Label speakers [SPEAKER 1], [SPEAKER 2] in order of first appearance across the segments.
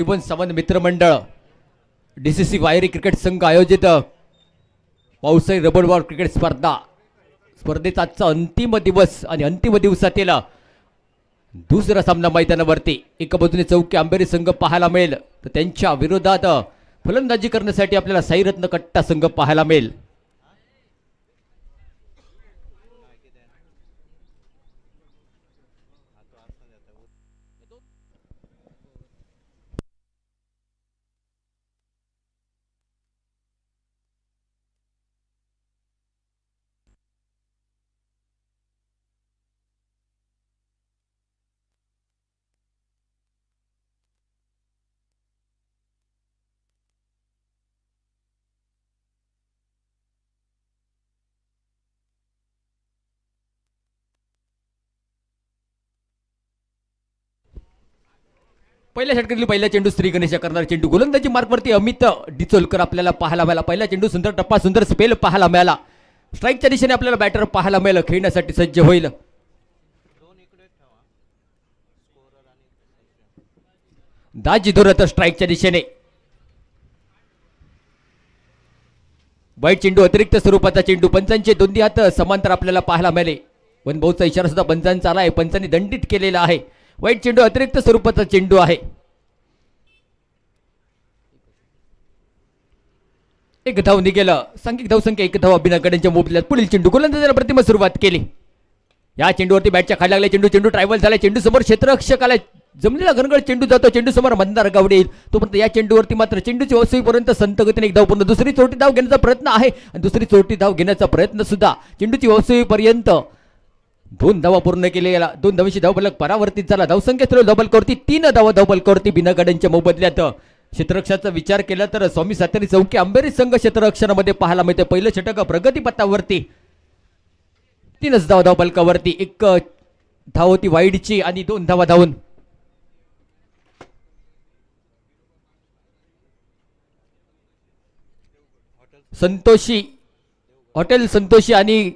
[SPEAKER 1] Even समन मित्रमंडळ DCC वायरी क्रिकेट संघ आयोजित पावसाळी रबर बॉल क्रिकेट स्पर्धेचा आजचा अंतिम दिवस आणि अंतिम दिवसातील दुसरा सामना मैदानावरती एका बाजूने चौकी आंबेरी संघ पाहायला मिळेल तर त्यांच्या विरोधात फलंदाजी करण्यासाठी आपल्याला साईरत्न कट्टा संघ पाहायला मिळेल. पहिल्या षटकातील पहिला चेंडू श्री गणेश करणारा चेंडू गोलंदाजी मार्कवरती अमित डिचोलकर आपल्याला पाहायला मिळाला. पहिला चेंडू सुंदर टप्पा सुंदर स्पेल पाहायला मिळाला. स्ट्राईकच्या दिशेने आपल्याला बॅटर पाहायला मिळेल खेळण्यासाठी सज्ज होईल. दाजी धुरत स्ट्राईकच्या दिशेने वाईट चेंडू अतिरिक्त स्वरूपाचा चेंडू पंचांचे दोन्ही हात समांतर आपल्याला पाहायला मिळाले. वन भाऊचा इशारा सुद्धा पंचांचा आला आहे. पंचांनी दंडित केलेला आहे. वाईट चेंडू अतिरिक्त स्वरूपाचा चेंडू आहे. एक धाव निघेल. सांघिक धावसंख्या एक धाव अभिनगडांच्या मोबदल्यात पुढील चेंडू गोलंदाजाला प्रतिमा सुरुवात केली. या चेंडूवरती बॅटच्या खाली लागला चेंडू चेंडू ट्रायव्हल झाला. चेंडू समोर क्षेत्ररक्षकाला जमलेला घनगड चेंडू जातो. चेंडू समोर मंदार गावडे येईल तोपर्यंत या चेंडूवरती मात्र चेंडूची वसुईपर्यंत संत गतीने एक धाव पूर्ण. दुसरी चोरटी धाव घेण्याचा प्रयत्न आहे आणि दुसरी चोरटी धाव घेण्याचा प्रयत्न सुद्धा चेंडूची वसुईपर्यंत 2 धावा पूर्ण केलेला. 2 धावांची धावफलक परावर्तित झाला. धावसंख्या धावफलकावरती 3 धावा धावफलकावरती बिना गाड्यांच्या मोबदल्यात. क्षेत्ररक्षाचा विचार केला तर स्वामी सातेरी चौकी आंबेरी संघ क्षेत्ररक्षणामध्ये पाहायला मिळते. पहिलं षटक प्रगती पथावरती 3 धावा धावफलकावरती. 1 धाव होती वाईडची आणि 2 धावा धावून संतोषी हॉटेल संतोषी आणि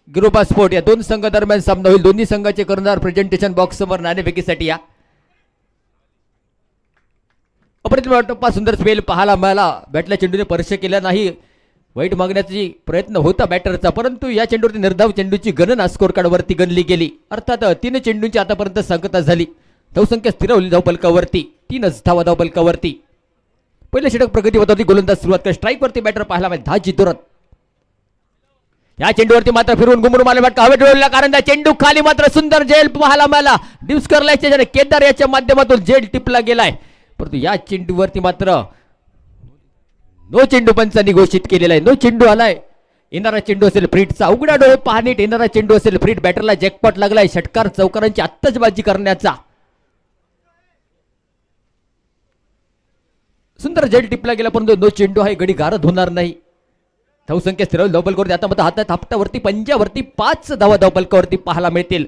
[SPEAKER 1] गिरोबा स्पोर्ट या 2 संघ दरम्यान सामना होईल. दोन्ही संघाचे करणार प्रेझेंटेशन बॉक्स समोर नाणेफेकीसाठी या. अप्रतिम टप्पा सुंदर स्पेल पाहायला मिळाला. बॅटला चेंडूने स्पर्श केला नाही. वाईट मागण्याची प्रयत्न होता बॅटरचा परंतु या चेंडूवरती निर्धाव चेंडूची गणना स्कोर कार्डवरती गणली गेली. अर्थात 3 चेंडूंची आतापर्यंत सांगता झाली. धावसंख्या स्थिरवली धावफलकावरती 3 धावा धावफलकावरती. पहिलं षटक प्रगती होती. गोलंदाज सुरुवात कर स्ट्राईक वरती बॅटर पाहायला मिळेल दाजी धुरत. या चेंडूवरती मात्र फिरून घुमून मारला बॅट हवेत उडवला कारण त्या चेंडू खाली मात्र सुंदर जेल पाहायला मिळाला. डिस्कर लाईच्या केदार याच्या माध्यमातून जेल टिपला गेलाय परंतु या चेंडूवरती मात्र नो चेंडू पंचांनी घोषित केलेला आहे. नो चेंडू आलाय. येणारा चेंडू असेल फ्रीटचा. उघडा डोळे पाहणीत येणारा चेंडू असेल फ्रीट. बॅटरला जॅकपॉट लागलाय. षटकार चौकारांची आत्ताचबाजी करण्याचा. सुंदर जेल टिपला गेला परंतु नो चेंडू आहे. गडी गारद होणार नाही. धावसंख्या स्थिर धावफलक करते. आता मात्र हातात हापटावरती पंजावरती 5 धावा धावफलकावरती पाहायला मिळतील.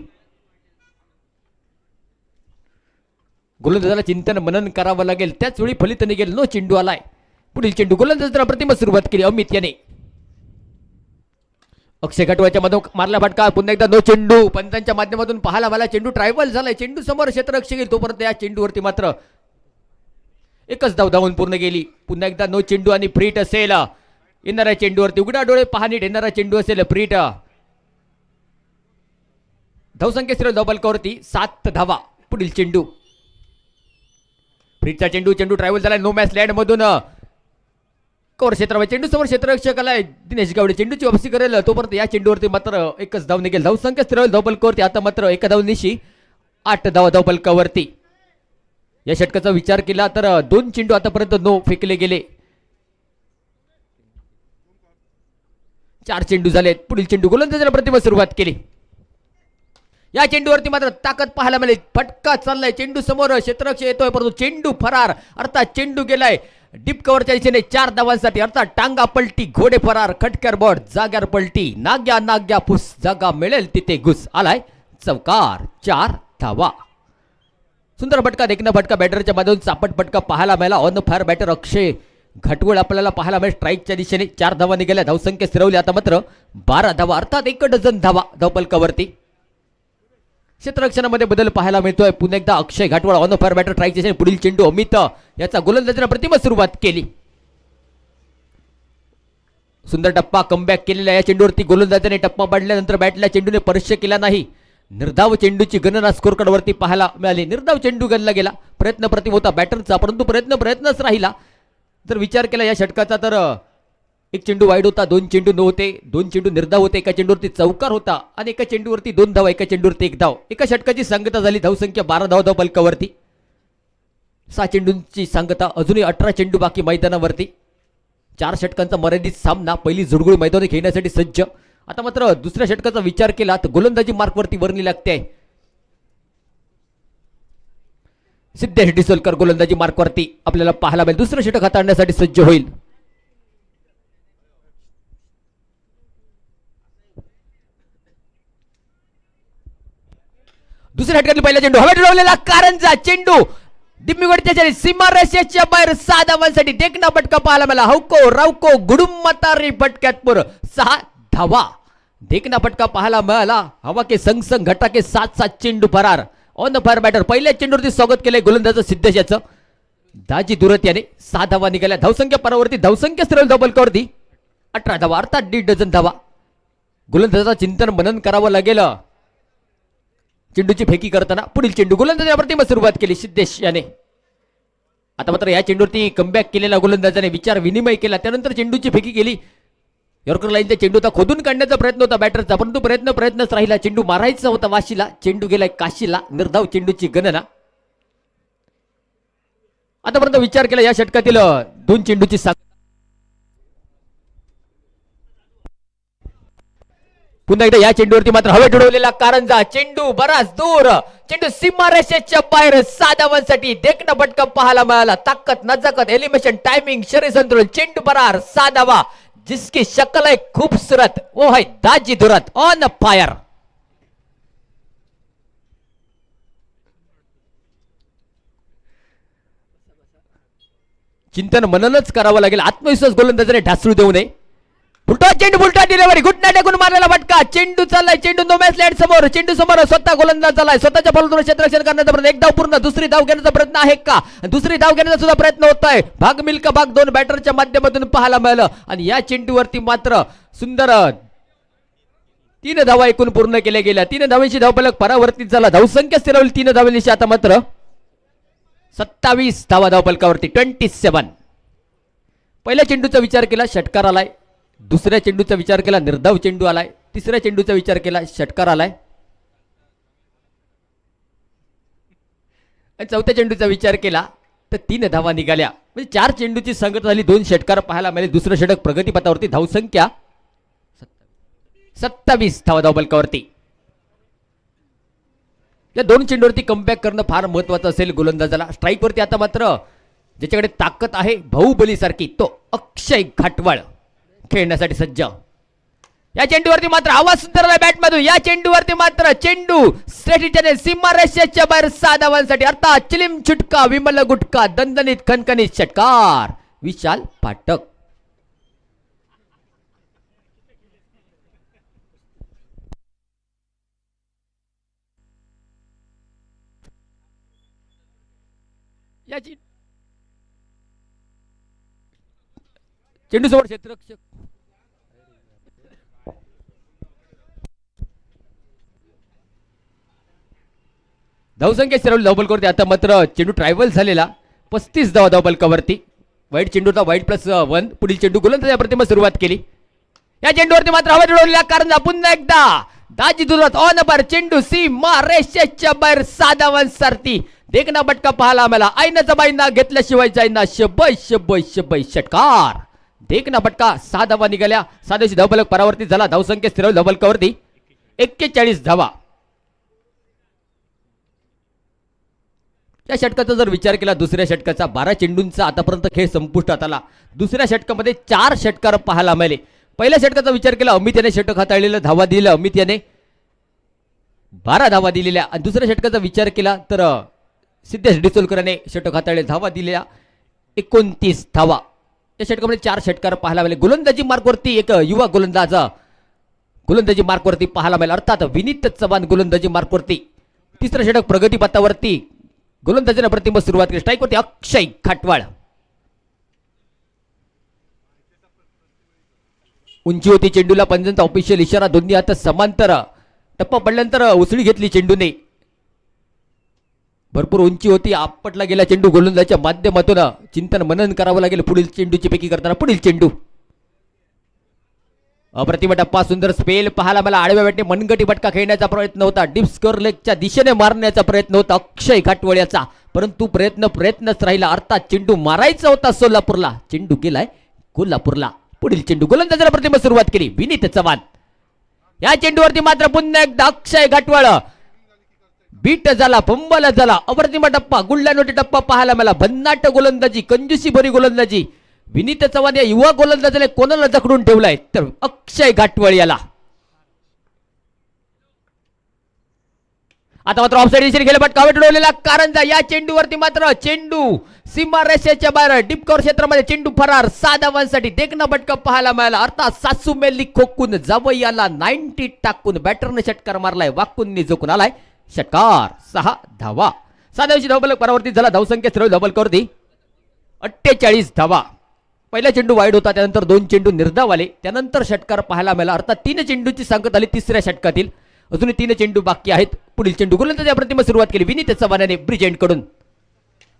[SPEAKER 1] गोलंदाजाला चिंतन मनन करावं लागेल त्याच वेळी फलित निघेल. नो चेंडू आलाय. पुढील चेंडू गोलंदाजाला प्रतिमा सुरुवात केली अमित याने. अक्षय घटवाच्या मधून मारला फटका. पुन्हा एकदा नो चेंडू पंचांच्या माध्यमातून पाहायला मला चेंडू ट्रायव्हल झालाय. चेंडू समोर क्षेत्ररक्षक येईल तोपर्यंत या चेंडूवरती मात्र 1 धाव धावून पूर्ण गेली. पुन्हा एकदा नो चेंडू आणि फ्रीट असेल. येणाऱ्या चेंडूवरती उघडा डोळे पाहणीत येणारा चेंडू असेल फ्रीट. धावसंख्या स्थिर धावफलकावरती 7 धावा. पुढील चेंडू फ्रीटचा चेंडू चेंडू ट्रॅव्हल झाला. नो मॅच लँड मधून कव्हर क्षेत्रावर चेंडू समोर क्षेत्ररक्षक आलाय. दिनेश गावडे चेंडूची वापसी करेल तोपर्यंत या चेंडूवरती मात्र 1 धाव निघेल. धावसंख्या स्थिर धावफलकावरती आता मात्र 1 धावनिशी 8 धावा धावफलकावरती. या षटकाचा विचार केला तर 2 चेंडू आतापर्यंत नो फेकले गेले. 4 चेंडू झालेत. पुढील चेंडू गोलंदाजाला प्रतिमा सुरुवात केली. या चेंडूवरती मात्र ताकद पाहायला मिळेल. फटका चाललाय. चेंडू समोर क्षेत्ररक्षक येतोय परंतु चेंडू फरार. अर्थात चेंडू गेलाय डीप कव्हरच्या दिशेने 4 धावांसाठी. अर्थात टांगा पलटी घोडे फरार खटक्यार बॉट जाग्यार पलटी नाग्या नाग्या फुस जागा मिळेल तिथे घुस. आलाय चौकार 4 धावा. सुंदर फटका देखना फटका बॅटरच्या मधून चापट फटका पाहायला मिळाला. ऑन फायर बॅटर अक्षय घटवळ आपल्याला पाहायला मिळेल. स्ट्राईकच्या दिशेने 4 धावा निघाल्या. धावसंख्या स्थिरवली आता मात्र 12 धावा. अर्थात 1 डझन धावा धावफलकावरती. क्षेत्ररक्षणामध्ये बदल पाहायला मिळतोय. पुन्हा एकदा Akshay Ghatwal on the fire batter try station. पुढील चेंडू अमित याचा गोलंदाजीला प्रतिम सुरुवात केली. सुंदर टप्पा कमबॅक केलेला या चेंडूवरती गोलंदाजाने टप्पा पाडल्यानंतर बॅटला चेंडूने स्पर्श केला नाही. निर्धाव चेंडूची गणना स्कोर कार्ड वरती पाहायला मिळाली. निर्धाव चेंडू गणला गेला. प्रयत्न प्रति होता बॅटरचा, परंतु प्रयत्नच राहिला. जर विचार केला या षटकाचा तर एक चेंडू वाईड होता, 2 चेंडू न होते, 2 चेंडू निर्धाव होते, एका चेंडूवरती चौकार होता आणि एका चेंडूवरती 2 धावा, एका चेंडूवरती 1 धाव. एका षटकाची सांगता झाली. धावसंख्या 12 धाव फलकावरती. 6 चेंडूंची सांगता, अजूनही 18 चेंडू बाकी मैदानावरती. 4 षटकांचा मर्यादित सामना पहिली जुडगुळ मैदानी खेळण्यासाठी सज्ज. आता मात्र दुसऱ्या षटकाचा विचार केला तर गोलंदाजी मार्कवरती वर्णी लागते. सिद्धेश डिसोलकर गोलंदाजी मार्कवरती आपल्याला पाहायला मिळेल. दुसरं षटक हाताळण्यासाठी सज्ज होईल. दुसऱ्या षटकातली पहिला चेंडू हवेत उडवलेला कारंजा चेंडू दिम्मीगडच्या सीमारेषेच्या बाहेर 6 धावांसाठी देखना फटका पाहायला मिळाला. हौको रावको गुडुम्मतारी फटक्यात 6 धावा. देखना फटका पाहायला मिळाला. हवा के संग संग घटा के 7 चेंडू फरार. ऑन द फायर बॅटर पहिल्या चेंडूवरती स्वागत केलंय गोलंदाज सिद्धेश याचं. दाजी दुरत याने 6 धावा निघाल्या. धावसंख्या परावरती धावसंख्या सरळ धबलकावरती 18 धावा, अर्थात 1.5 डझन धावा. गोलंदाजाचं चिंतन मनन करावं लागेल. चेंडूची फेकी करताना पुढील चेंडू गोलंदाजावरती सुरुवात केली सिद्धेश याने. आता मात्र या चेंडूवरती कमबॅक केलेला गोलंदाजाने विचार विनिमय केला. त्यानंतर चेंडूची फेकी केली. यॉर्कर लाईनचा चेंडू होता, खोदून काढण्याचा प्रयत्न होता बॅटरचा, परंतु प्रयत्नच राहिला. चेंडू मारायचा होता वाशीला, चेंडू गेलाय काशीला. निर्धाव चेंडूची गणना. आतापर्यंत विचार केला या षटकातील 2 चेंडूची पुन्हा एकदा या चेंडूवरती मात्र हवेत उडवलेला कारंजा चेंडू बराच दूर. चेंडू सीमारेषेच्या बाहेर 6 धावांसाठी देखना फटका पाहायला मिळाला. ताकद, नजाकत, एलिमिनेशन, टायमिंग, शरीर संतुलन, चेंडू बरार 6 धावा. जिसकी शक्ल है खूबसूरत वो है दाजी दुरत ऑन फायर. चिंतन मननच करावं लागेल. आत्मविश्वास गोलंदाजाने ढासळू देऊ नये. फुलटा चेंडू, फुलटा डिलिव्हरी, घुटना टेकून मारलेला फटका. चेंडू चाललाय, चेंडू नो मॅच लाईट समोर. चेंडू समोर, स्वतः गोलंदाज चाललाय. स्वतःच्या बॉलवर क्षेत्ररक्षण करण्याचा प्रयत्न. 1 धाव पूर्ण. दुसरी धाव घेण्याचा प्रयत्न आहे का? दुसरी धाव घेण्याचा सुद्धा प्रयत्न होत आहे. भाग मिल्का भाग 2 बॅटरच्या माध्यमातून पाहायला मिळालं. आणि या चेंडूवरती मात्र सुंदर 3 धावा एकूण पूर्ण केल्या गेल्या. 3 धावांची धावफलक परावर्तित झाला. धावसंख्या स्थिरावली 3 धावांची. आता मात्र 27 धावा धावफलकावरती 27. पहिल्या चेंडूचा विचार केला, षटकार आलाय. दुसऱ्या चेंडूचा विचार केला, निर्धाव चेंडू आलाय. तिसऱ्या चेंडूचा विचार केला, षटकार आलाय. आणि चौथ्या चेंडूचा विचार केला तर 3 धावा निघाल्या. म्हणजे 4 चेंडूची संगत झाली. 2 षटकार पाहायला मिळाले. दुसरं षटक प्रगतीपथावरती. धावसंख्या 27 धावा धावफलकावरती. या 2 चेंडूवरती कमबॅक करणं फार महत्वाचं असेल गोलंदाजाला. स्ट्राईकवरती आता मात्र ज्याच्याकडे ताकद आहे बाहुबली सारखी तो अक्षय घाटवाळ खेळण्यासाठी सज्ज. या चेंडूवरती मात्र आवाज सुंदर आला बॅटमधून. या चेंडूवरती मात्र चेंडू स्ट्रेटीने सीमारेषेच्या बाहेर 6 धावांसाठी. अर्थात चिलिम छुटका, विमल गुटका, दणदणीत खणखणीत षटकार विशाल पाठक. याची चेंडू समोर क्षेत्ररक्षक धावसंख्या स्थिरावली धावफलकावरती. आता मात्र चेंडू ट्रायव्हल झालेला. 35 धावा धावफलकावरती. वाईट चेंडूचा वाईट +1. पुढील चेंडू गोलंदाजा प्रतिमा सुरुवात केली. या चेंडूवरती मात्र हवेत उडवलेला कारंजा पुन्हा एकदा दाजी दुरत ऑन बार. चेंडू सीमा रेषेच्या बाहेर 6 धावांसाठी देखना फटका पाहायला मिळाला. आईनाचा बाईंना घेतल्याशिवाय जाईना. शबय शबय शबय षटकार. देखना फटका. 6 धावा निघाल्या. 6 धावांची धावफलक परावर्तित झाला. धावसंख्या स्थिरावली धावफलकावरती 41 धावा. या षटकाचा जर विचार केला, दुसऱ्या षटकाचा 12 चेंडूंचा आतापर्यंत खेळ संपुष्टात आला. दुसऱ्या षटकामध्ये 4 षटकार पाहायला मिळाले. पहिल्या षटकाचा विचार केला, अमित याने षटक हाताळलेलं, धावा दिलेलं अमित याने 12 धावा दिलेल्या. आणि दुसऱ्या षटकाचा विचार केला तर सिद्धेश डिसोलकरने षटक हाताळले, धावा दिलेल्या 29 धावा. या षटकामध्ये 4 षटकार पाहायला मिळाले. गोलंदाजी मार्कवरती एक युवा गोलंदाज गोलंदाजी मार्कवरती पाहायला मिळाला. अर्थात विनीत चव्हाण गोलंदाजी मार्कवरती तिसरं षटक प्रगती पथावरती गोलंदाजीने प्रतिम सुरुवात केली. स्ट्राईकवरती अक्षय खाटवाळ. उंची होती चेंडूला, पंजांचा ऑफिशियल इशारा. दोन्ही हात समांतर. टप्पा पडल्यानंतर उसळी घेतली चेंडूने. भरपूर उंची होती. आपटला गेला चेंडू. गोलंदाजीच्या माध्यमातून चिंतन मनन करावं लागेल पुढील चेंडूची पैकी करताना. पुढील चेंडू अप्रतिम टप्पा. सुंदर स्पेल पाहायला मला. आडव्या बॅटने मनगटी फटका खेळण्याचा प्रयत्न होता. डीप स्कोर लेगच्या दिशेने मारण्याचा प्रयत्न होता अक्षय घाटवळ्याचा, परंतु प्रयत्नच राहिला. अर्थात चेंडू मारायचा होता सोलापूरला. चेंडू गेलाय कोल्हापूरला. पुढील चेंडू गोलंदाजीला प्रतिम सुरुवात केली विनीत चव्हाण. या चेंडूवरती मात्र पुन्हा एकदा अक्षय घाटवळ. बीट झाला, फंबल झाला. अप्रतिम टप्पा, गुल्ड्यानोटी टप्पा पाहायला मला. भन्नाट गोलंदाजी, कंजूसी भरी गोलंदाजी. विनीत चव्हाण या युवा गोलंदाजाने कोणाला जखडून ठेवलाय तर अक्षय घाटवळ याला. आता मात्र ऑफसाईड दिशेने गेले फटका उडवलेला कारंजा. या चेंडूवरती मात्र चेंडू सीमा रेषेच्या बाहेर डीप कव्हर क्षेत्रामध्ये. चेंडू फरार. 6 धावांसाठी देखना फटका पाहायला मिळाला. अर्थात सासू मेली खोकून जावई आला 90 टाकून. बॅटरने षटकार मारलाय. वाकून झोकून आलाय षटकार. 6 धावा. 6 धावांची धावफलक परावर्तित झाला. धावसंख्या सरळ धावफलकावरती 48 धावा. पहिला चेंडू वाईड होता, त्यानंतर 2 चेंडू निर्धाव आले, त्यानंतर षटकार पाहायला मिळाला. अर्थात 3 चेंडूची सांगत आली तिसऱ्या षटकातील. अजूनही 3 चेंडू बाकी आहेत. पुढील चेंडू गोलंदाजी प्रतिम सुरुवात केली विनीत चव्हाणाने ब्रिजेंट कडून.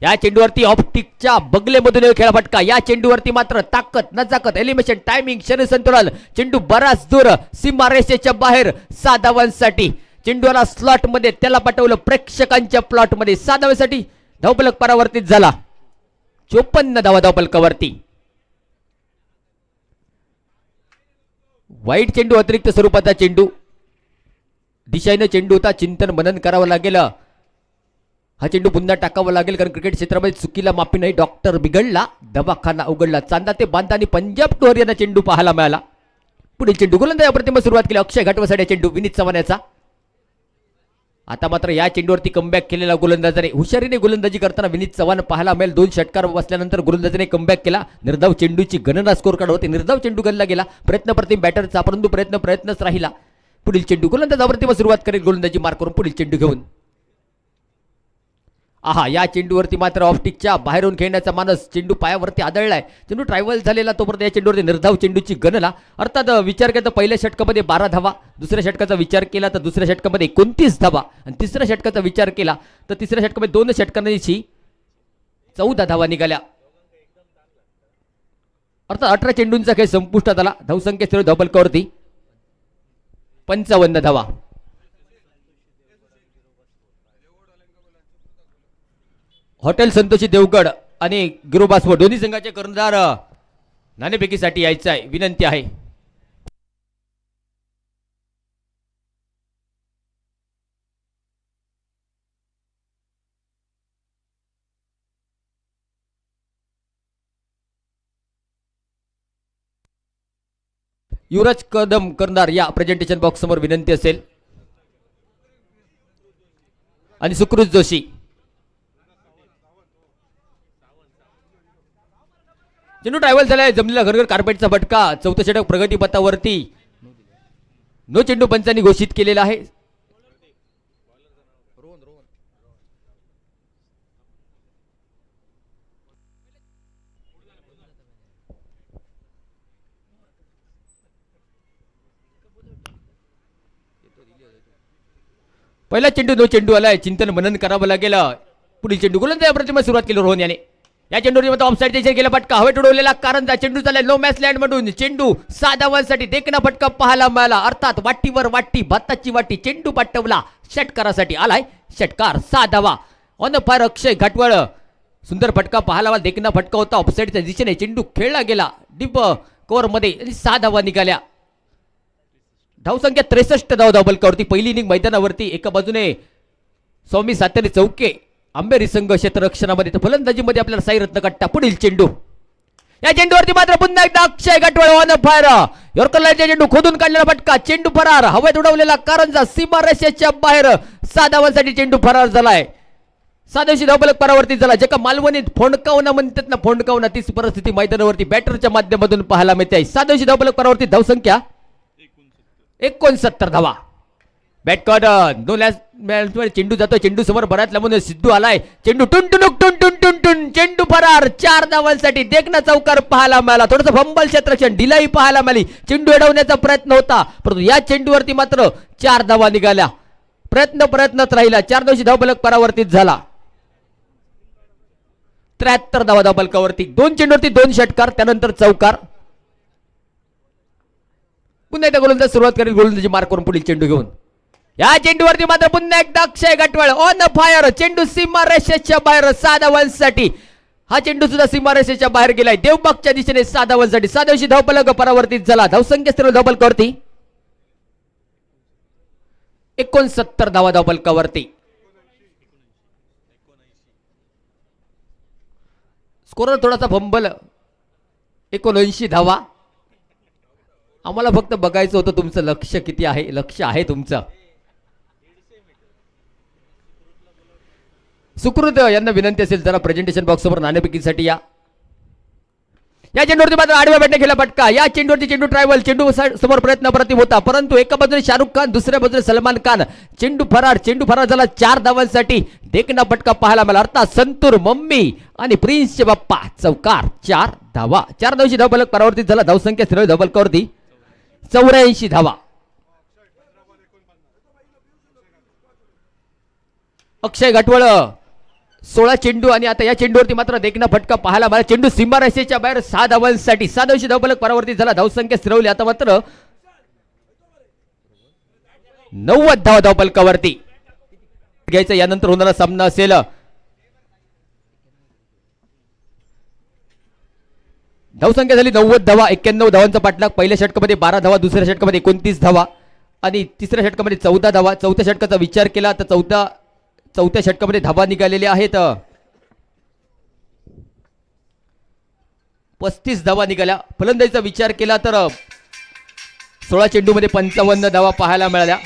[SPEAKER 1] या चेंडूवरती ऑप्टिकच्या बगलेमधून खेळा फटका. या चेंडूवरती मात्र ताकद, नजाकत, एलिमिनेशन, टायमिंग, शरीरसंतुलन. चेंडू बराच दूर सीमा रेषेच्या बाहेर. 6 धावांसाठी चेंडूला स्लॉट मध्ये त्याला पाठवलं प्रेक्षकांच्या प्लॉट मध्ये. 6 धावांसाठी धावफलक परावर्तित झाला. 54 धावा धावफलकावरती. वाईट चेंडू, अतिरिक्त स्वरूपाचा चेंडू. दिशाईनं चेंडू होता. चिंतन मनन करावं लागेल. हा चेंडू पुन्हा टाकावा लागेल, कारण क्रिकेट क्षेत्रामध्ये चुकीला माफी नाही. डॉक्टर बिघडला, दवाखाना उघडला. चांदा ते बांधा आणि पंजाब टू हरियाणा चेंडू पाहायला मिळाला. पुढील चेंडू गोलंदाजी प्रतिम सुरुवात केली अक्षय घाटवळसाठी. चेंडू विनीत चव्हाणाचा. आता मात्र या चेंडूवरती कमबॅक केलेला गोलंदाजाने. हुशारीने गोलंदाजी करताना विनीत चव्हाण पाहायला मिळेल. 2 षटकार बसल्यानंतर गोलंदाजाने कमबॅक केला. निर्धाव चेंडूची गणना स्कोर कार्ड होती. निर्धाव चेंडू गणला गेला. प्रयत्न प्रतिम बॅटरचा, परंतु प्रयत्नच राहिला. पुढील चेंडू गोलंदाजावरती सुरुवात करेल. गोलंदाजी मार्क करून पुढील चेंडू घेऊन. आहा, या चेंडूवरती मात्र ऑप्टिकच्या बाहेरून खेळण्याचा मानस. चेंडू पायावरती आदळलाय. चेंडू ट्रायव्हल झालेला, तोपर्यंत या चेंडूवरती निर्धाव चेंडूची गणना. अर्थात विचार केला तर पहिल्या षटकामध्ये 12 धावा, दुसऱ्या षटकाचा विचार केला तर दुसऱ्या षटकामध्ये 29 धावा, आणि तिसऱ्या षटकाचा विचार केला तर तिसऱ्या षटकामध्ये 2 षटकांची 14 धावा निघाल्या. अर्थात 18 चेंडूंचा खेळ संपुष्टात आला. धावसंख्या सर्व धावफलकावरती 55 धावा. हॉटेल संतोषी देवगड आणि गिरोबास्फोट दोन्ही संघाचे कर्णधार नाणेफेकीसाठी यायचं आहे. विनंती आहे. युवराज कदम कर्णधार या प्रेझेंटेशन बॉक्स समोर विनंती असेल. आणि सुकृत जोशी. चेंडू ट्रायव्हल झालाय. जमलेला घरघर कार्पेटचा फटका. 4थं षटक प्रगती पथावरती. नो चेंडू पंचांनी घोषित केलेला आहे. पहिला चेंडू नो चेंडू आलाय. चिंतन मनन करावं लागेल. पुढील चेंडू गोलंदाजी प्रतिमा सुरुवात केली रोहन याने. या चेंडूवर ऑफसाईड दिशेने गेला फटका. हवेत उडवलेला कारंजा. चेंडू चाललाय नो मॅच लँड मधून. चेंडू 6 धावांसाठी देखना फटका पाहायला मिळाला. अर्थात वाटीवर वाटी, भाताची वाटी. चेंडू पाठवला षटकारासाठी. आलाय षटकार. 6 धावा. ऑन फायर अक्षय घाटवळ. सुंदर फटका पाहायला मिळाला. देखना फटका होता. ऑफसाईडच्या दिशेने चेंडू खेळला गेला डीप कव्हर मध्ये आणि 6 धावा निघाल्या. धावसंख्या 63 धाव धावफलकावरती. पहिली इनिंग मैदानावरती. एका बाजूने स्वामी सातेरी चौके आंबेरी संघ क्षेत्ररक्षणामध्ये, तर फलंदाजीमध्ये आपल्याला साई रत्न कट्टा. पुढील चेंडू. या चेंडूवरती मात्र पुन्हा एकदा अक्षय घाटवळ ऑन फायर. यॉर्करचा चेंडू खोदून काढलेला फटका. चेंडू फरार. हवेत उडवलेला कारंजा सीमा रेषेच्या बाहेर. 6 धावांसाठी चेंडू फरार झालाय. 6 धावांची धावफलक परावर्तित झाला. जे का मालवणीत फोंडकावना म्हणतात ना, फोंडकावना, तीच परिस्थिती मैदानावरती बॅटरच्या माध्यमातून पाहायला मिळते. 6 धावांची धावफलक परावर्तित. धावसंख्या 69 धावा. बॅट कॉर्ड चेंडू जातो, चेंडू समोर बऱ्याच लांबून सिद्धू आलाय, चेंडू टुन टुनुक टुन टुन टुन टुन, चेंडू फरार. 4 धावांसाठी देखना चौकार पाहायला मिळाला. थोडंसं फंबल क्षेत्ररक्षण ढिलाई पाहायला मिळाली. चेंडू अडवण्याचा प्रयत्न होता, परंतु या चेंडूवरती मात्र 4 धावा निघाल्या. प्रयत्नच राहिला. 4 धावांची धावफलक परावर्तित झाला. 73 धावा धावफलकावरती. 2 चेंडूवरती 2 षटकार, त्यानंतर चौकार. पुन्हा एकदा गोलंदाज सुरुवात करेल, गोलंदाजी मार्क करून पुढील चेंडू घेऊन. या चेंडूवरती मात्र पुन्हा एकदा अक्षय गटवळ ऑन फायर. चेंडू सीमारेषेच्या बाहेर 6 धावांसाठी. हा चेंडू सुद्धा सीमारेषेच्या बाहेर गेलाय. देवबागच्या दिशेने 6 धावांसाठी. 6 धावांची धावफलक परावर्तित झाला. धावसंख्या स्थिर धावफलकावरती 69 धावा धावफलकावरती. स्कोरर थोडासा फंबल. 79 धावा. आम्हाला फक्त बघायचं होतं तुमचं लक्ष किती आहे. लक्ष आहे तुमचं. सुकृत यांना विनंती असेल जरा प्रेझेंटेशन बॉक्स समोर नाणेफेकीसाठी या. या चेंडूवरती मात्र आडव्या बॅटने खेळला फटका. या चेंडूवरती चेंडू ट्रायबल. चेंडू समोर प्रयत्न प्रतिम होता, परंतु एका बाजूने शाहरुख खान, दुसऱ्या बाजूने सलमान खान. चेंडू फरार झाला 4 धावांसाठी. देखना फटका पाहायला मिळाला. अर्थात संतूर मम्मी आणि प्रिन्सचे बाप्पा. चौकार. 4 धावा. 4 धावांची धावफलक परावर्तित झाला. धावसंख्या स्थिर धावफलकावरती 84 धावा. अक्षय गटवळ 16 चेंडू आणि आता या चेंडूवरती मात्र देखना फटका पाहायला मिळाला. चेंडू सीमारेषेच्या बाहेर 6 धावांसाठी. 6 धावांची धावफलक परावर्तित झाला. धावसंख्या स्थिरवली. आता मात्र 90 धावा धावफलकावरती. घ्यायचं यानंतर होणारा सामना असेल धावसंख्या झाली 90 धावा. 91 धावांचा पाठलाग. पहिल्या षटकामध्ये 12 धावा, दुसऱ्या षटकामध्ये 29 धावा आणि तिसऱ्या षटकामध्ये 14 धावा. चौथ्या षटकाचा विचार केला तर चौथ्या षटकामध्ये धावा निघालेल्या आहेत 35 धावा निघाल्या. फलंदाजीचा विचार केला तर 16 चेंडूमध्ये 55 धावा पाहायला मिळाल्या.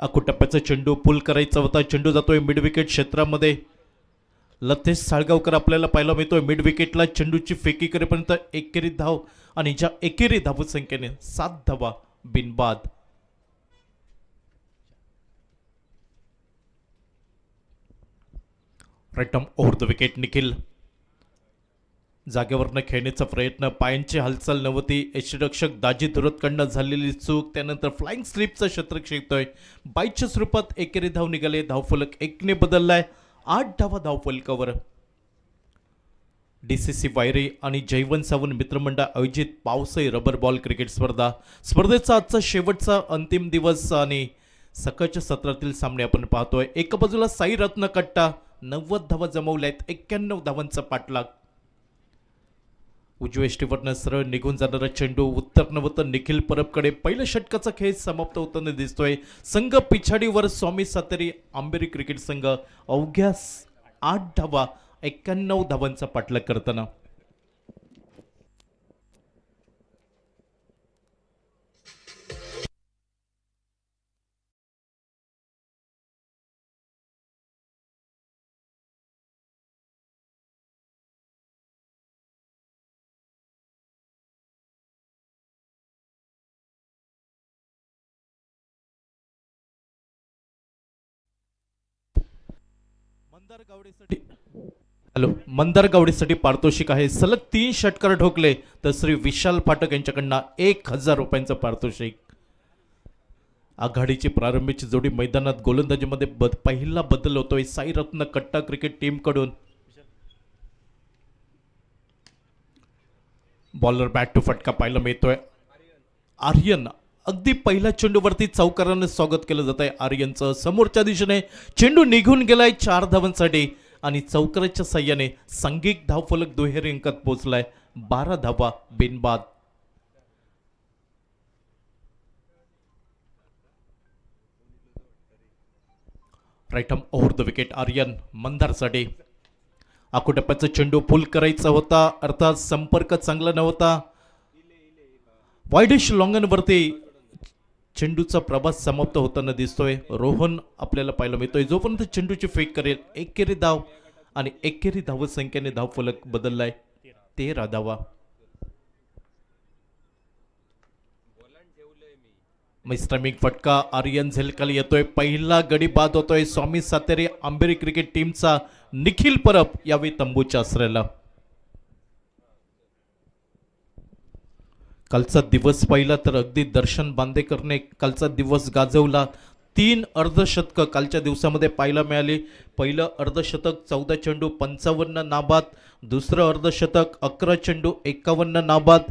[SPEAKER 2] टप्प्याचा चेंडू पुल करायचा होता. चेंडू जातोय मिड विकेट क्षेत्रामध्ये. लतेश साळगावकर आपल्याला पाहायला मिळतोय मिड विकेटला. चेंडूची फेकी करेपर्यंत एकेरी धाव आणि ज्या एकेरी धाव संख्येने 7 धावा बिनबाद. Right over the wicket. Nikhil जागेवरनं खेळण्याचा प्रयत्न, पायांची हालचाल नव्हती. यष्टीरक्षक दाजी धुरतकडनं झालेली चूक. त्यानंतर फ्लाइंग स्लिपचं क्षेत्ररक्षक येतोय. बाईच्या स्वरूपात एकेरी धाव निघाले. धावफलक 1 ने बदललाय. 8 धावा धावफलकावर. DCC वायरी आणि जयवंत सावंत मित्रमंडळ आयोजित पावसाई रबर बॉल क्रिकेट स्पर्धेचा आजचा शेवटचा अंतिम दिवस आणि सकाळच्या सत्रातील सामने आपण पाहतोय. एका बाजूला साई रत्न कट्टा 90 धावा जमवल्यात. 91 धावांचा पाठलाग. उजव्या यष्टीवरनं सरळ निघून जाणारा चेंडू उत्तर नवत निखिल परबकडे. पहिल्या षटकाचा खेळ समाप्त होताना दिसतोय. संघ पिछाडीवर स्वामी सातेरी आंबेरी क्रिकेट संघ अवघ्या 8 धावा 91 धावांचा पाठलाग करताना. मंदार गावडीसाठी पारितोषिक आहे. सलग 3 षटकार ठोकले तर श्री विशाल फाटक यांच्याकडनं 1000 रुपयांचं पारितोषिक. आघाडीची प्रारंभीची जोडी मैदानात गोलंदाजीमध्ये पहिला बदल होतोय साई रत्न कट्टा क्रिकेट टीम कडून. बॉलर बॅट टू फटका पाहायला मिळतोय. आर्यन अगदी पहिल्या चेंडूवरती चौकारानं स्वागत केलं जात आहे आर्यनचं. समोरच्या दिशेने चेंडू निघून गेलाय 4 धावांसाठी आणि चौकाराच्या साह्याने सांघिक धावफलक दुहेरी अंकात पोहोचलाय. 12 धावा बिनबाद. Right arm over the wicket. Aryan मंदारसाठी. टप्प्याचा चेंडू पुल करायचा होता, अर्थात संपर्क चांगला नव्हता. वाईडिश लॉंगनवरती चेंडूचा प्रवास समाप्त होताना दिसतोय. रोहन आपल्याला पाहायला मिळतोय. जोपर्यंत चेंडूची फेक करेल एकेरी धाव आणि एकेरी धाव संख्येने धावफलक बदललाय 13 धावा. मिस्ट्रमिक फटका आर्यन झेलकाल येतोय. पहिला गडी बाद होतोय स्वामी सातेरी आंबेरी क्रिकेट टीमचा. निखिल परब यावेळी तंबूच्या आश्रयाला. कालचा दिवस पाहिला तर अगदी दर्शन बांदेकरने कालचा दिवस गाजवला. 3 अर्धशतक कालच्या दिवसामध्ये पाहायला मिळाली. पहिलं अर्धशतक 14 चेंडू 55 नाबाद. दुसरं अर्धशतक 11 चेंडू 51 नाबाद.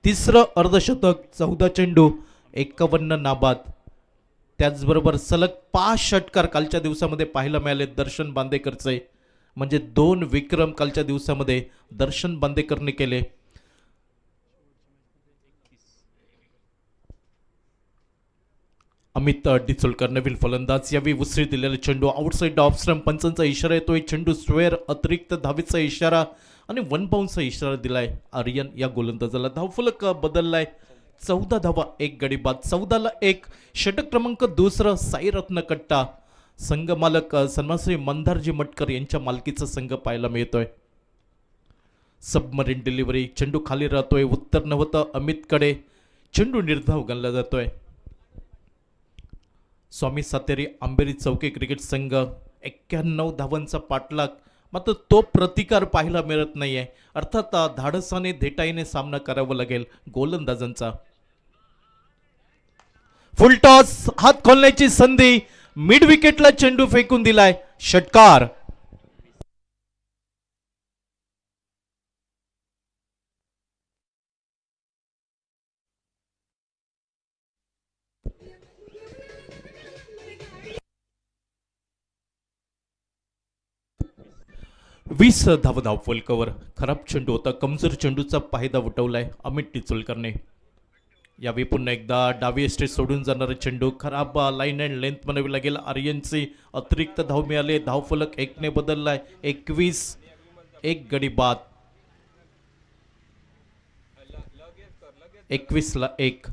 [SPEAKER 2] तिसरं अर्धशतक 14 चेंडू 51 नाबाद. त्याचबरोबर सलग 5 षटकार कालच्या दिवसामध्ये पाहायला मिळाले दर्शन बांदेकरचे. म्हणजे 2 विक्रम कालच्या दिवसामध्ये दर्शन बांदेकरने केले. अमित डिचोलकर नवीन फलंदाज. यावेळी उसळी दिलेला चेंडू आउटसाइड ऑफ स्टंप. पंचांचा इशारा येतोय. चेंडू स्क्वेअर अतिरिक्त धावेचा इशारा आणि 1 बाउन्सचा इशारा दिलाय आर्यन या गोलंदाजाला. धावफलक बदललाय. 14 धावा 1 गडी बाद. 14ला 1. षटक क्रमांक 2 साई रत्न कट्टा. संघ मालक सन्मानश्री मंदारजी मटकर यांच्या मालकीचा संघ पाहायला मिळतोय. Submarine delivery. चेंडू खाली राहतोय. उत्तर नव्हतं अमितकडे. चेंडू निर्धाव गणला जातोय. स्वामी सातेरी आंबेरी चौके क्रिकेट संघ 91 धावांचा पाठलाग. मात्र तो प्रतिकार पाहायला मिळत नाहीये. अर्थात धाडसाने धेटाईने सामना करावा लागेल गोलंदाजांचा. फुलटॉस हात खोलण्याची संधी. मिड विकेटला चेंडू फेकून दिलाय. षटकार. वीस धाव फलकावर. खराब चेंडू होता. कमजोर चेंडूचा फायदा उठवलाय अमित टिचोलकरने. यावेळी पुन्हा एकदा डावी एस्टेट सोडून जाणारा चेंडू. खराब लाईन अँड लेंथ म्हणावी लागेल. आर्यनचे अतिरिक्त धाव मिळाले. धावफलक 1 ने बदललाय. 21. 1 गडी बाद. 21ला 1.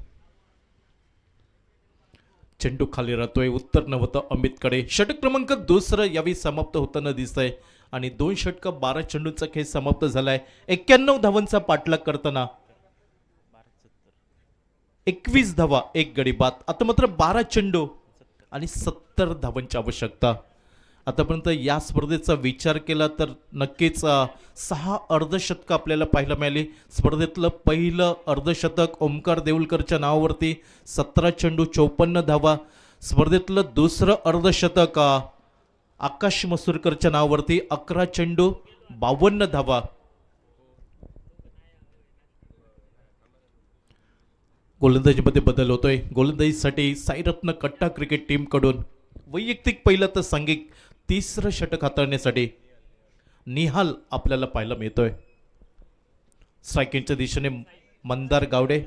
[SPEAKER 2] चेंडू खाली राहतोय, उत्तर नव्हतं अमितकडे. षटक क्रमांक दुसरं यावेळी समाप्त होताना दिसतंय आणि 2 षटकं 12 चेंडूंचा खेळ समाप्त झालाय. 91 धावांचा पाठलाग करताना 21 धावा 1 गडी बाद. आता मात्र 12 चेंडू आणि 70 धावांची आवश्यकता. आतापर्यंत या स्पर्धेचा विचार केला तर नक्कीच 6 अर्धशतकं आपल्याला पाहायला मिळाली. स्पर्धेतलं पहिलं अर्धशतक ओमकार देऊलकरच्या नावावरती 17 चेंडू 54 धावा. स्पर्धेतलं दुसरं अर्धशतक आकाश मसूरकरच्या नावावरती 11 चेंडू 52 धावा. गोलंदाजीमध्ये बदल होतोय. गोलंदाजीसाठी साईरत्न कट्टा क्रिकेट टीम कडून वैयक्तिक पहिलं तर सांघिक तिसरं षटक हाताळण्यासाठी निहाल आपल्याला पाहायला मिळतोय. स्ट्रायकिंगच्या दिशेने मंदार गावडे,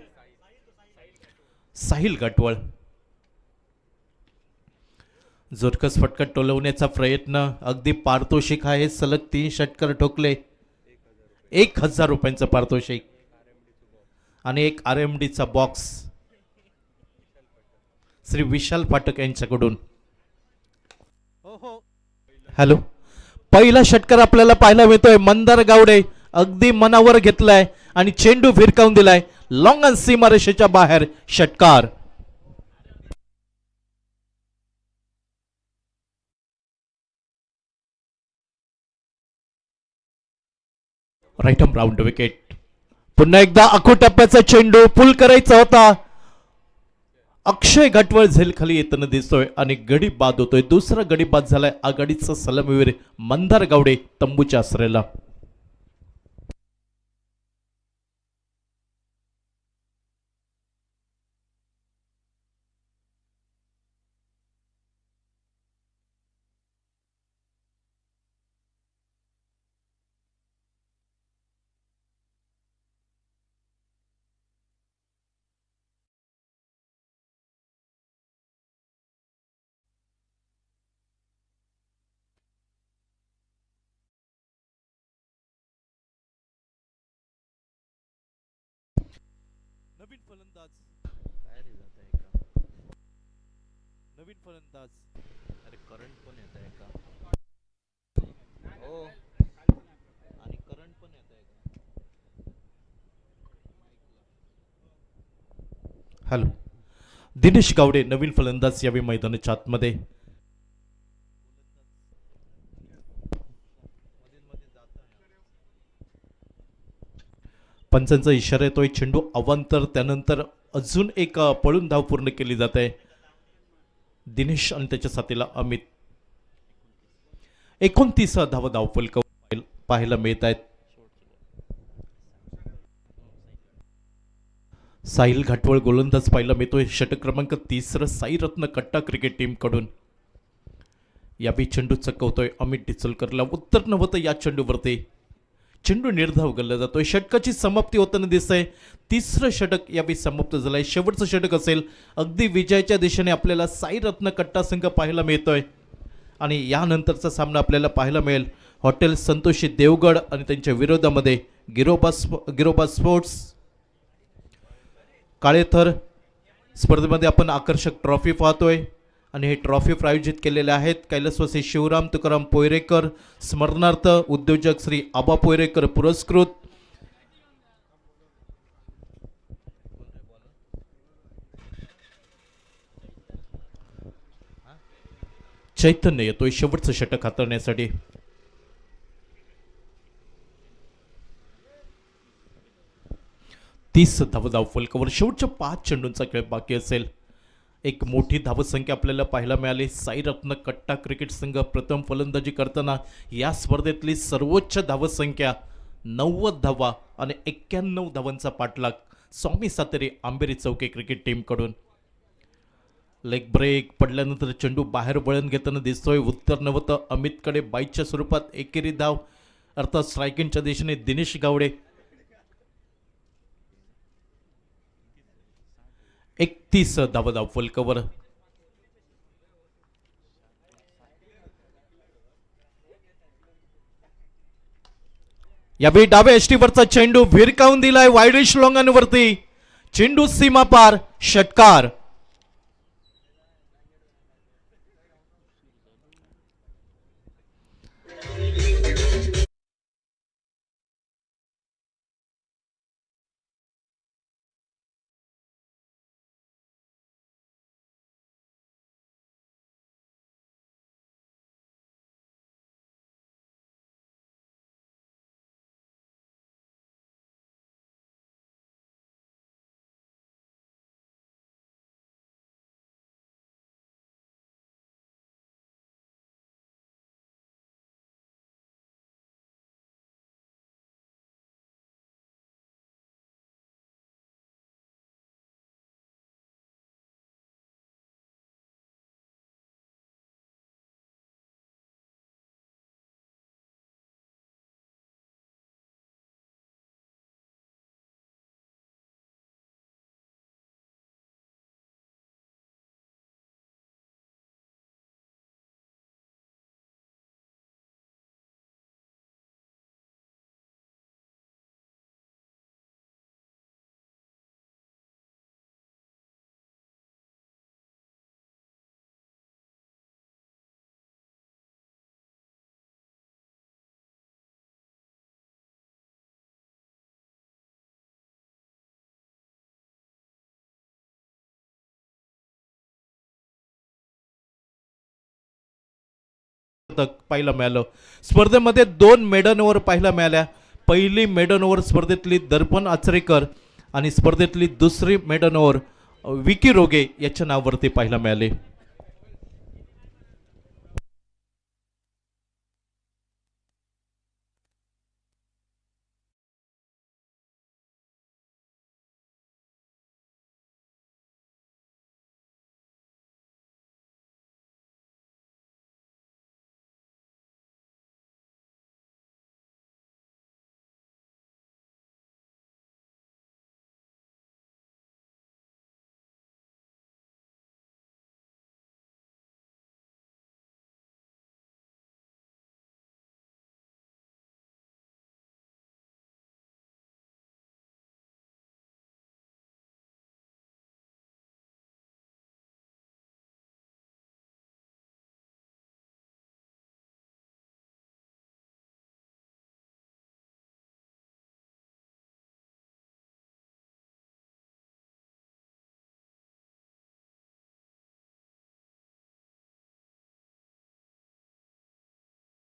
[SPEAKER 2] साहिल गाटवळ. जोरकस फटका टोलवण्याचा प्रयत्न, अगदी पारितोषिक आहे. सलग 3 षटकर ठोकले, 1000 रुपयांचं पारितोषिक आणि एक RMDचा बॉक्स श्री विशाल फाटक यांच्याकडून. हॅलो, पहिला षटकर आपल्याला पाहायला मिळतोय. मंदार गावडे अगदी मनावर घेतलाय आणि चेंडू भिरकावून दिलाय लॉंग ऑन सीमारेषेच्या बाहेर. षटकार. Right arm round wicket. पुन्हा एकदा आखो टप्प्याचा चेंडू पुल करायचा होता. अक्षय गाटवळ झेल खाली येताना दिसतोय आणि गडी बाद होतोय. दुसरा गडी बाद झालाय आघाडीचा सलामीवीर मंदार गावडे तंबूच्या आसरेला. नवीन फलंदाज, नवीन फलंदाज.
[SPEAKER 3] अरे करंट पण येत आहे का? हो, आणि करंट पण येत आहे का?
[SPEAKER 2] हॅलो, दिनेश गावडे नवीन फलंदाज यावेळी मैदानाच्या आतमध्ये. पंचांचा इशारा येतोय. चेंडू अवांतर, त्यानंतर अजून एक पळून धाव पूर्ण केली जात आहे. दिनेश आणि त्याच्या साथीला अमित. 29 धावा धावफलक पाहायला मिळत आहेत. साहिल घाटवळ गोलंदाज पाहायला मिळतोय. षटक क्रमांक 3 साईरत्न कट्टा क्रिकेट टीम कडून. याबी चेंडू चकवतोय अमित डिचोलकरला. उत्तर नव्हतं या चेंडूवरती. चेंडू निर्धाव गल्ला जातोय. षटकाची समाप्ती होताना दिसतंय. 3रं षटक यावेळी समाप्त झालंय. शेवटचं षटक असेल. अगदी विजयाच्या दिशेने आपल्याला साईरत्न कट्टा संघ पाहायला मिळतोय आणि यानंतरचा सामना आपल्याला पाहायला मिळेल हॉटेल संतोषी देवगड आणि त्यांच्या विरोधामध्ये गिरोबा स्पोर्ट्स. काळेथर स्पर्धेमध्ये आपण आकर्षक ट्रॉफी पाहतोय आणि हे ट्रॉफी प्रायोजित केलेले आहेत कैलासवासी शिवराम तुकाराम पोयरेकर स्मरणार्थ उद्योजक श्री आबा पोयरेकर पुरस्कृत. चैतन्य येतोय शेवटचं षटक हाताळण्यासाठी. तीस धाव फलकावर शेवटच्या 5 चेंडूंचा खेळ बाकी असेल. एक मोठी धावसंख्या आपल्याला पाहायला मिळाली. साईरत्न कट्टा क्रिकेट संघ प्रथम फलंदाजी करताना या स्पर्धेतली सर्वोच्च धावसंख्या 90 धावा आणि 91 धावांचा पाठलाग स्वामी सातेरी आंबेरी चौके क्रिकेट टीम कडून. लेग ब्रेक पडल्यानंतर चेंडू बाहेर वळण घेताना दिसतोय. उत्तर नव्हतं अमितकडे 22च्या स्वरूपात एकेरी धाव अर्थात स्ट्रायकिंगच्या दिशेने दिनेश गावडे. 31 धाव फलकावर. यावेळी डाव्या एष्टीवरचा चेंडू भिरकावून दिलाय वायडिश लॉंगन वरती. चेंडू सीमा पार. षटकार. शतक पाहायला मिळालं. स्पर्धेमध्ये 2 मेडन ओव्हर पाहायला मिळाल्या. पहिली मेडन ओव्हर स्पर्धेतली दर्पण आचरेकर आणि स्पर्धेतली दुसरी मेडन ओव्हर विकी रोगे याच्या नावावरती पाहायला मिळाली.